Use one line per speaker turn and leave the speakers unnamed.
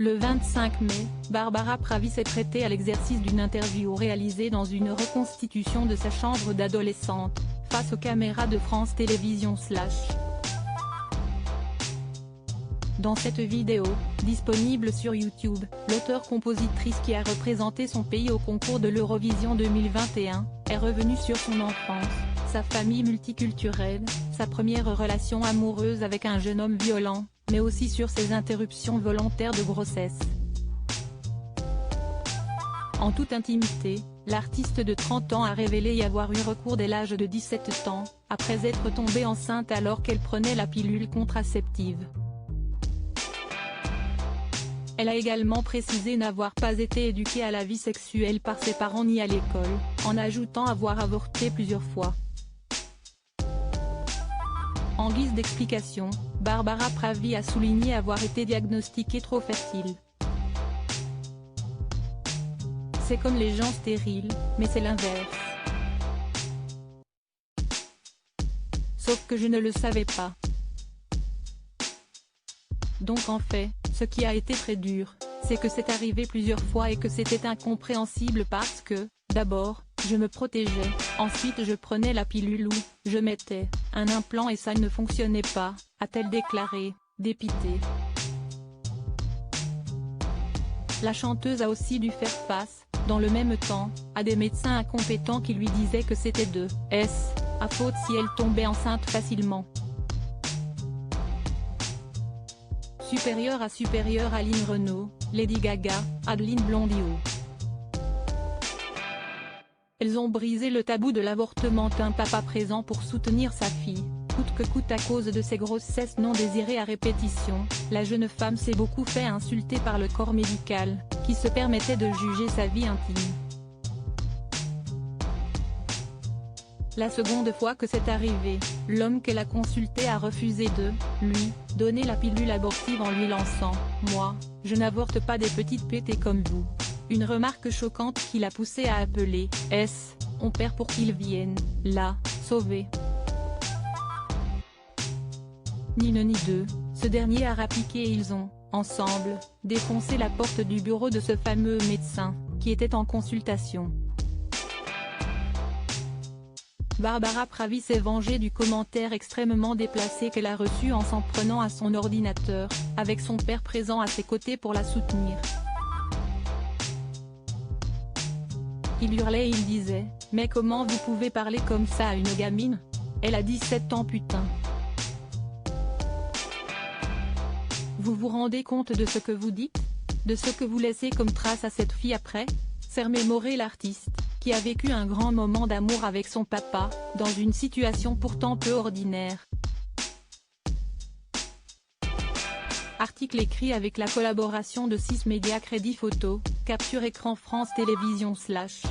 Le 25 mai, Barbara Pravi s'est prêtée à l'exercice d'une interview réalisée dans une reconstitution de sa chambre d'adolescente, face aux caméras de France Télévisions /. Dans cette vidéo, disponible sur YouTube, l'auteure-compositrice qui a représenté son pays au concours de l'Eurovision 2021, est revenue sur son enfance, sa famille multiculturelle, sa première relation amoureuse avec un jeune homme violent, mais aussi sur ses interruptions volontaires de grossesse. En toute intimité, l'artiste de 30 ans a révélé y avoir eu recours dès l'âge de 17 ans, après être tombée enceinte alors qu'elle prenait la pilule contraceptive. Elle a également précisé n'avoir pas été éduquée à la vie sexuelle par ses parents ni à l'école, en ajoutant avoir avorté plusieurs fois. En guise d'explication, Barbara Pravi a souligné avoir été diagnostiquée trop fertile. C'est comme les gens stériles, mais c'est l'inverse. Sauf que je ne le savais pas. Donc en fait, ce qui a été très dur, c'est que c'est arrivé plusieurs fois et que c'était incompréhensible parce que, d'abord, je me protégeais, ensuite je prenais la pilule ou, je mettais, un implant et ça ne fonctionnait pas, a-t-elle déclaré, dépitée. La chanteuse a aussi dû faire face, dans le même temps, à des médecins incompétents qui lui disaient que c'était de sa faute si elle tombait enceinte facilement. Supérieure à Aline Renaud, Lady Gaga, Adeline Blondio. Elles ont brisé le tabou de l'avortement, un papa présent pour soutenir sa fille, coûte que coûte à cause de ses grossesses non désirées à répétition. La jeune femme s'est beaucoup fait insulter par le corps médical, qui se permettait de juger sa vie intime. La seconde fois que c'est arrivé, l'homme qu'elle a consulté a refusé de, lui, donner la pilule abortive en lui lançant « Moi, je n'avorte pas des petites pétées comme vous ». Une remarque choquante qui l'a poussé à appeler « on perd pour qu'il vienne, la, sauver ». Ni l'un ni deux, ce dernier a rappliqué et ils ont, ensemble, défoncé la porte du bureau de ce fameux médecin, qui était en consultation. Barbara Pravi s'est vengée du commentaire extrêmement déplacé qu'elle a reçu en s'en prenant à son ordinateur, avec son père présent à ses côtés pour la soutenir. Il hurlait et il disait « Mais comment vous pouvez parler comme ça à une gamine? Elle a 17 ans putain. Vous vous rendez compte de ce que vous dites? De ce que vous laissez comme trace à cette fille après ?» s'est remémoré l'artiste, qui a vécu un grand moment d'amour avec son papa, dans une situation pourtant peu ordinaire. Article écrit avec la collaboration de 6 médias Crédit Photo, Capture Écran France Télévisions /.